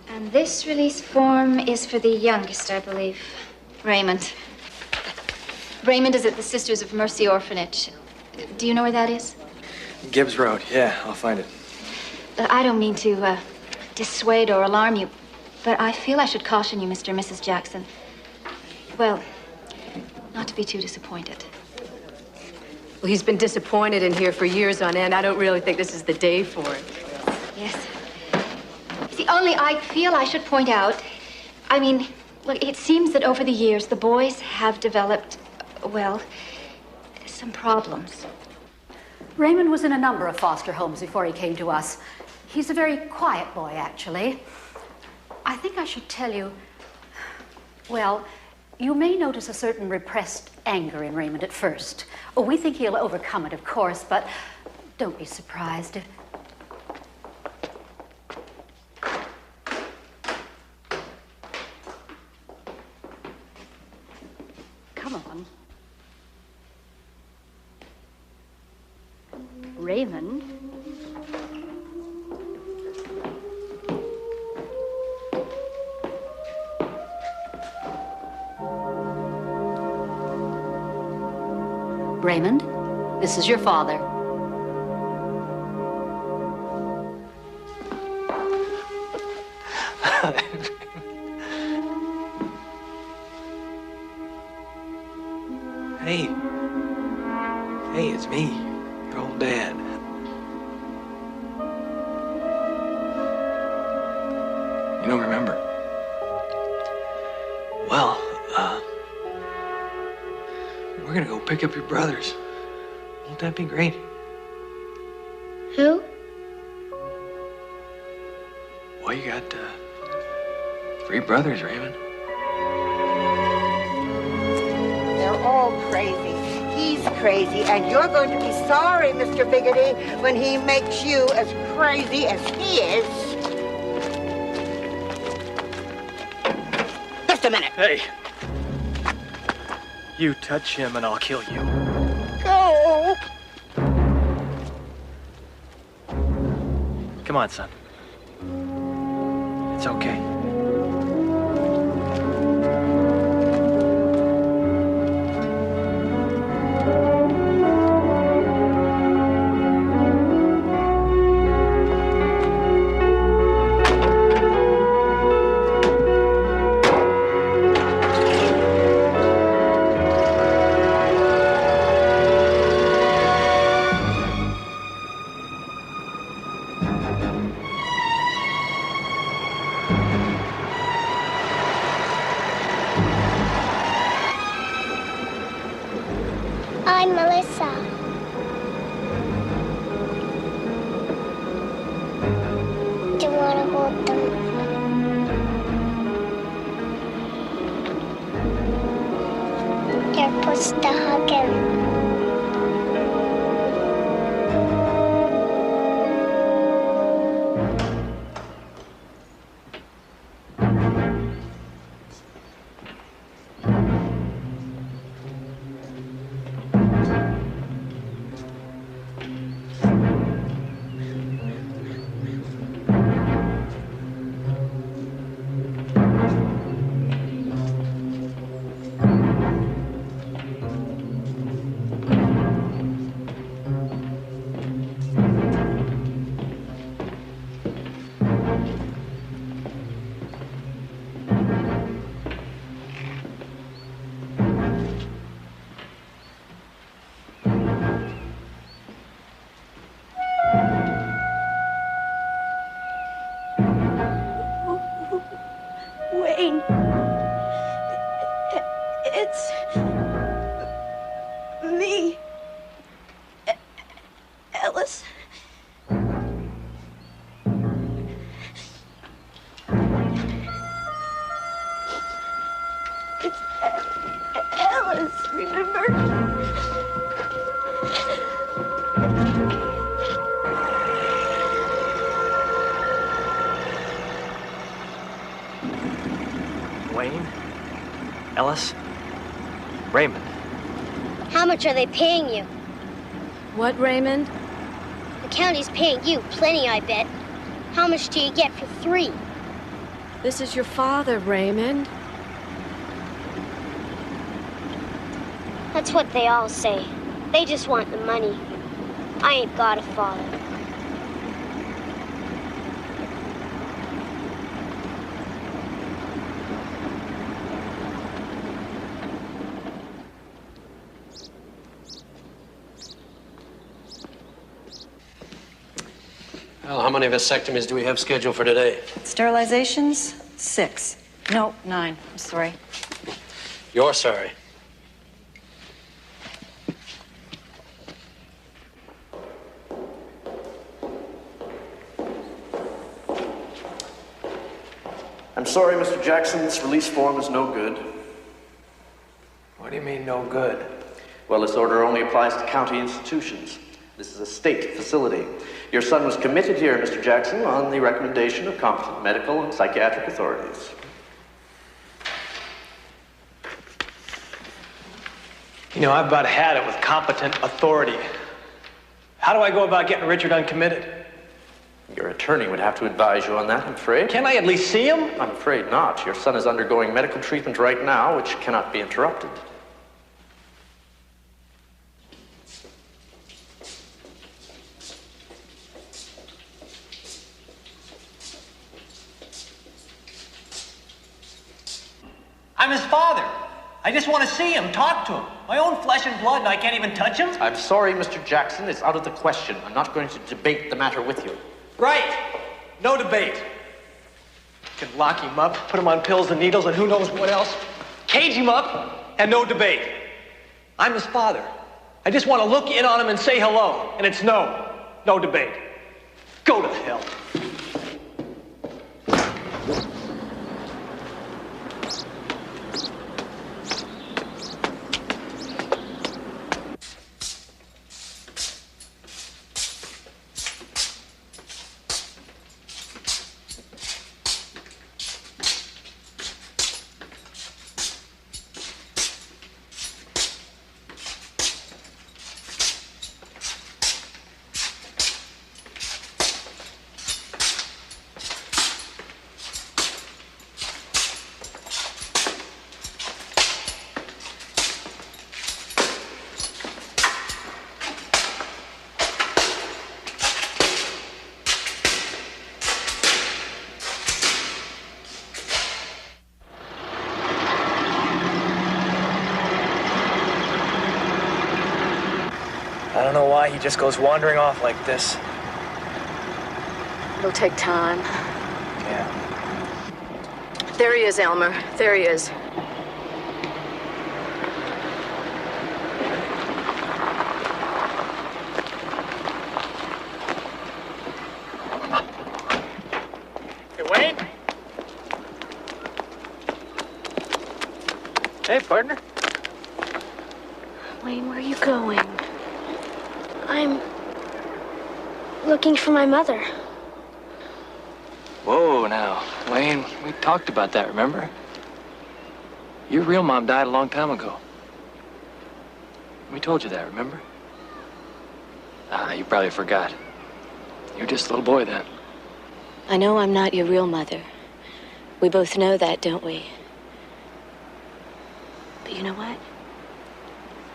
And this release form is for the youngest, I believe. Raymond. Raymond is at the Sisters of Mercy Orphanage. Do you know where that is? Gibbs Road. Yeah, I'll find it. I don't mean to dissuade or alarm you, but I feel I should caution you, Mr. and Mrs. Jackson. Well, not to be too disappointed. Well, he's been disappointed in here for years on end. I don't really think this is the day for it. Yes. See, only I feel I should point out, I mean, look, it seems that over the years, the boys have developed, well, some problems. Raymond was in a number of foster homes before he came to us. He's a very quiet boy, actually. I think I should tell you, well, you may notice a certain repressed anger in Raymond at first. Oh, we think he'll overcome it, of course, but don't be surprised if... Come on. Raymond. Raymond, this is your father. Hey. Hey, it's me, your old dad. You don't remember? Well, we're gonna go pick up your brothers. Won't that be great? Who? Well, you got 3 brothers, Raymond. They're all crazy. He's crazy, and you're going to be sorry, Mr. Biggity, when he makes you as crazy as he is. Just a minute. Hey. You touch him and I'll kill you. Go. Come on, son. It's okay. They're supposed to hug him. Wayne. It's me. Ellis. It's Ellis, remember? Wayne? Ellis? Raymond? How much are they paying you? What, Raymond? The county's paying you plenty, I bet. How much do you get for 3? This is your father, Raymond. That's what they all say. They just want the money. I ain't got a father. Well, how many vasectomies do we have scheduled for today? Sterilizations? 6. No, 9. I'm sorry. You're sorry. I'm sorry, Mr. Jackson. This release form is no good. What do you mean, no good? Well, this order only applies to county institutions. This is a state facility. Your son was committed here, Mr. Jackson, on the recommendation of competent medical and psychiatric authorities. You know, I've about had it with competent authority. How do I go about getting Richard uncommitted? Your attorney would have to advise you on that, I'm afraid. Can I at least see him? I'm afraid not. Your son is undergoing medical treatment right now, which cannot be interrupted. I'm his father. I just want to see him, talk to him. My own flesh and blood, and I can't even touch him? I'm sorry, Mr. Jackson. It's out of the question. I'm not going to debate the matter with you. Right. No debate. You can lock him up, put him on pills and needles and who knows what else. Cage him up, and no debate. I'm his father. I just want to look in on him and say hello, and it's no debate. Go to hell. I don't know why he just goes wandering off like this. It'll take time. Yeah. There he is, Elmer. There he is. Hey, Wayne? Hey, partner. Wayne, where are you going? I'm looking for my mother. Whoa, now, Wayne, we talked about that, remember? Your real mom died a long time ago. We told you that, remember? Ah, you probably forgot. You were just a little boy then. I know I'm not your real mother. We both know that, don't we? But you know what?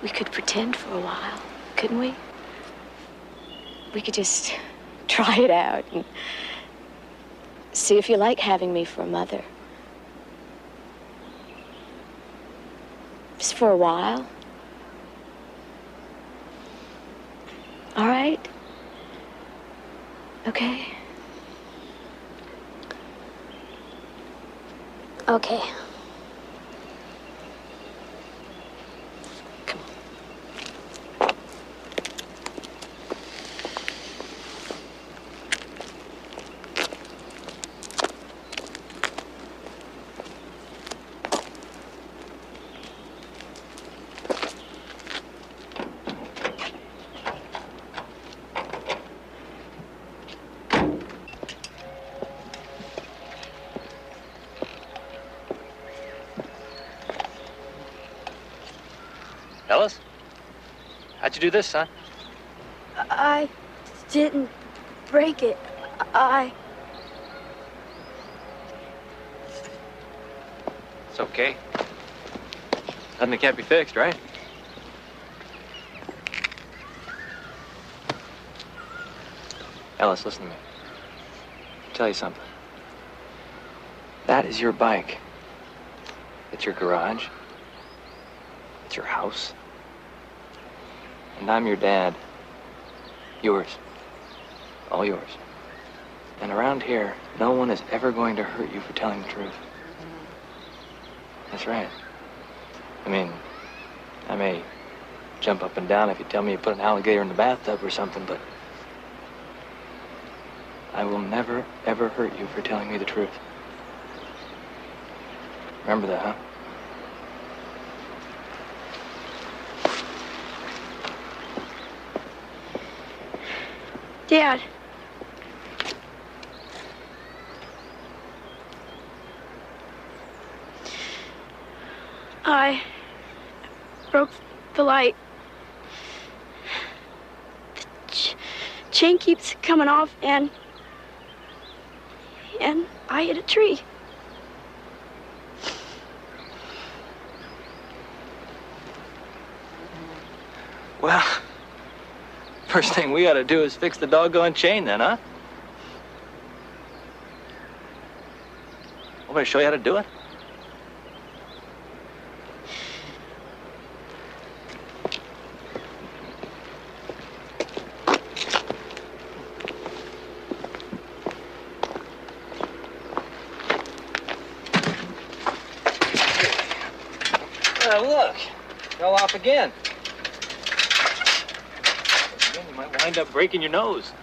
We could pretend for a while, couldn't we? We could just try it out and see if you like having me for a mother. Just for a while. All right? Okay? Okay. Ellis? How'd you do this, son? I didn't break it. It's okay. Nothing that can't be fixed, right? Ellis, listen to me. I'll tell you something. That is your bike. It's your garage. It's your house. And I'm your dad. Yours. All yours. And around here, no one is ever going to hurt you for telling the truth. That's right. I mean, I may jump up and down if you tell me you put an alligator in the bathtub or something, but I will never, ever hurt you for telling me the truth. Remember that, huh? Dad. I broke the light. The chain keeps coming off and I hit a tree. Well, first thing we ought to do is fix the doggone chain then, huh? Want me to show you how to do it? Look, fell off again. You might wind up breaking your nose.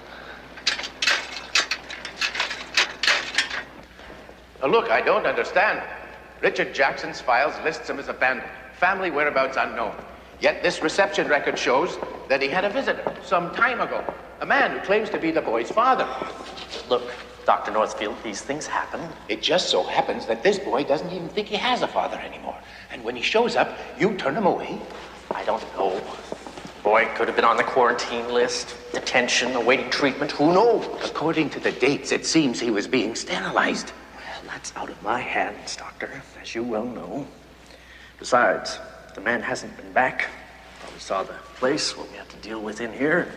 Now look, I don't understand. Richard Jackson's files lists him as abandoned, family whereabouts unknown. Yet this reception record shows that he had a visitor some time ago, a man who claims to be the boy's father. Look, Dr. Northfield, these things happen. It just so happens that this boy doesn't even think he has a father anymore. And when he shows up, you turn him away. I don't know. Boy could have been on the quarantine list, detention, awaiting treatment, who knows? According to the dates, it seems he was being sterilized. Well, that's out of my hands, Doctor, as you well know. Besides, the man hasn't been back. Probably saw the place, what we have to deal with in here,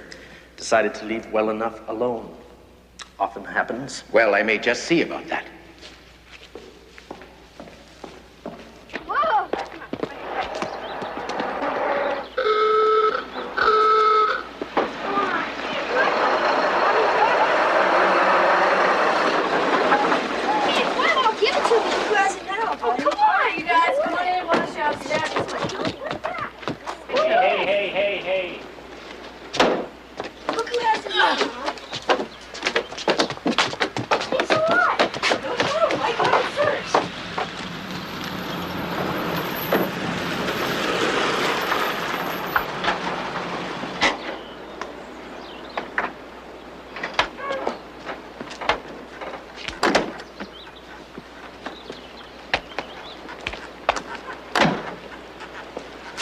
decided to leave well enough alone. Often happens. Well, I may just see about that. Whoa! Give it to me. You guys now. Oh, come on, you guys. Come on in. Want to show upstairs? Hey. Look who has it now. It's alive.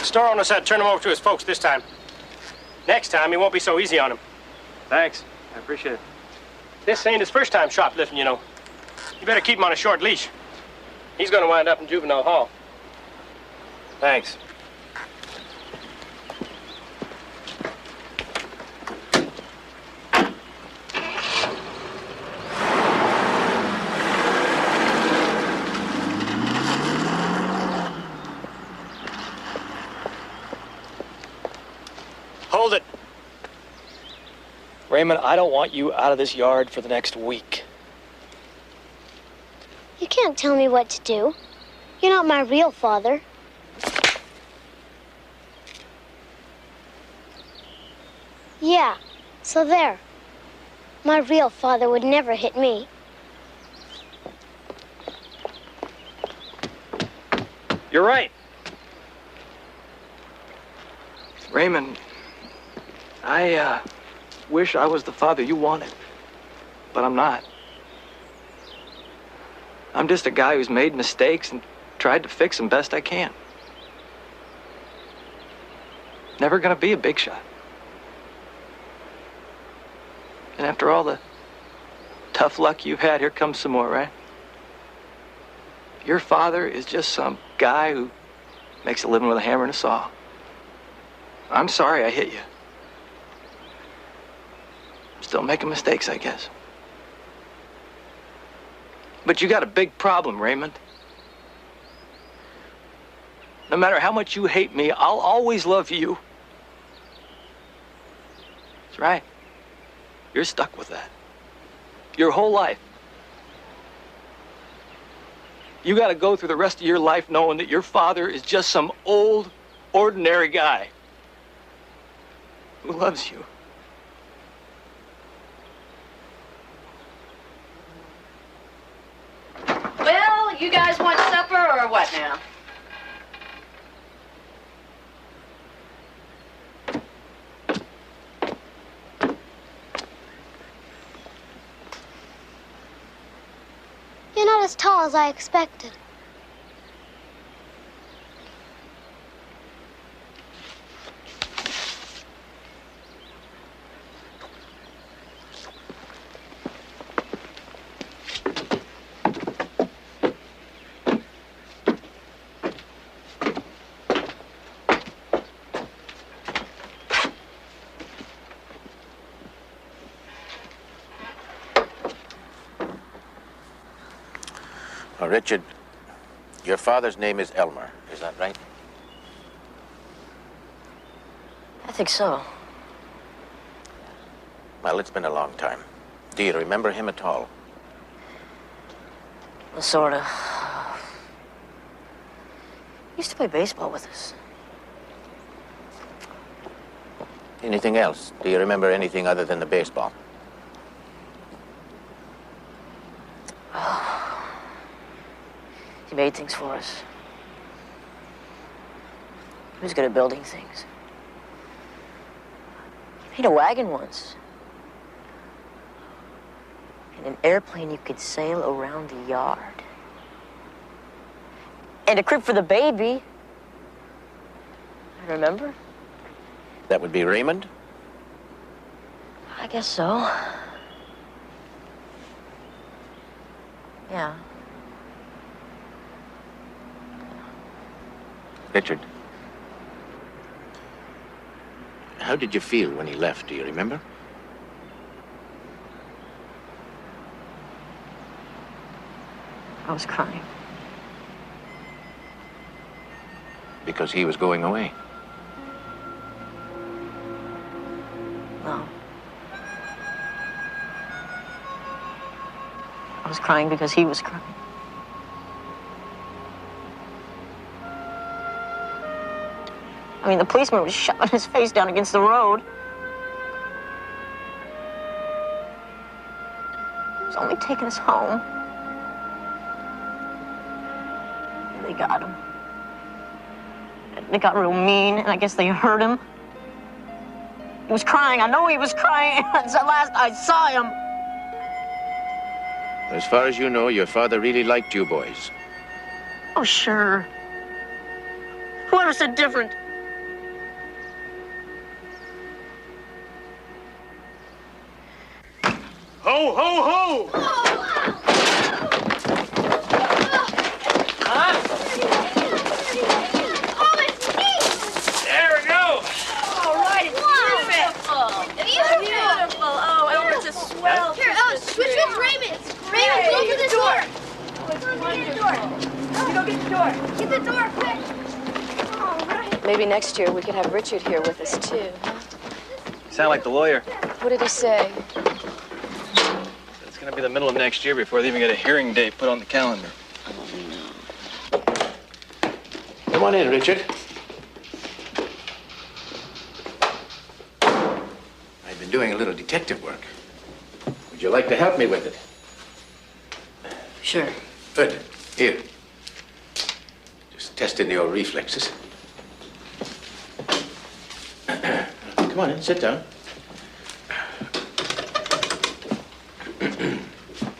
store owner said turn him over to his folks this time. Next time, he won't be so easy on him. Thanks. I appreciate it. This ain't his first time shoplifting, you know. You better keep him on a short leash. He's gonna wind up in juvenile hall. Thanks. Hold it. Raymond, I don't want you out of this yard for the next week. You can't tell me what to do. You're not my real father. Yeah, so there. My real father would never hit me. You're right. Raymond, I wish I was the father you wanted, but I'm not. I'm just a guy who's made mistakes and tried to fix them best I can. Never gonna be a big shot. And after all the tough luck you've had, here comes some more, right? Your father is just some guy who makes a living with a hammer and a saw. I'm sorry I hit you. I'm still making mistakes, I guess. But you got a big problem, Raymond. No matter how much you hate me, I'll always love you. That's right. You're stuck with that. Your whole life. You got to go through the rest of your life knowing that your father is just some old, ordinary guy who loves you. Well, you guys want supper or what now? You're not as tall as I expected. Richard, your father's name is Elmer, is that right? I think so. Well, it's been a long time. Do you remember him at all? Well, sort of. He used to play baseball with us. Anything else? Do you remember anything other than the baseball? He made things for us. He was good at building things. He made a wagon once. And an airplane you could sail around the yard. And a crib for the baby. Remember? That would be Raymond? I guess so. Yeah. Richard, how did you feel when he left? Do you remember? I was crying. Because he was going away? No. I was crying because he was crying. I mean, the policeman was shoving his face down against the road. He was only taking us home. And they got him. They got real mean, and I guess they hurt him. He was crying. I know he was crying. That's the last I saw him. As far as you know, your father really liked you boys. Oh, sure. Whoever said different? Ho, ho, ho! Huh? Oh, it's me! There we go. All right, it's beautiful. Beautiful. Oh, Elmer's a swell. Here, switch with Raymond. Raymond, go to the door. Get the door. You go get the door. Get the door, quick. All right. Maybe next year we could have Richard here with us, too. You sound like the lawyer. What did he say? It's going to be the middle of next year before they even get a hearing date put on the calendar. Come on in, Richard. I've been doing a little detective work. Would you like to help me with it? Sure. Good. Here. Just testing the old reflexes. Come on in, sit down.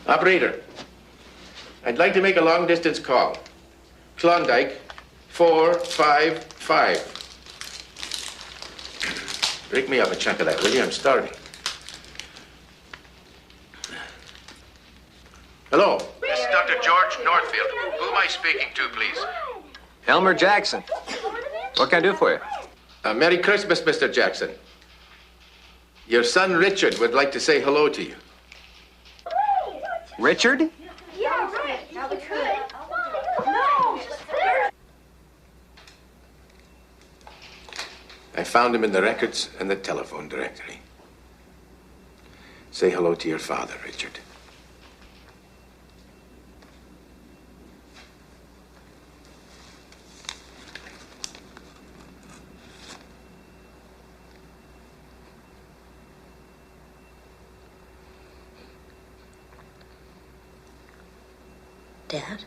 Operator, I'd like to make a long-distance call. Klondike, 455. Break me up a chunk of that, will you? I'm starving. Hello. This is Dr. George Northfield. Who am I speaking to, please? Elmer Jackson. What can I do for you? Merry Christmas, Mr. Jackson. Your son Richard would like to say hello to you. Richard? Yeah, right. Now we could. No. I found him in the records and the telephone directory. Say hello to your father, Richard. Dad?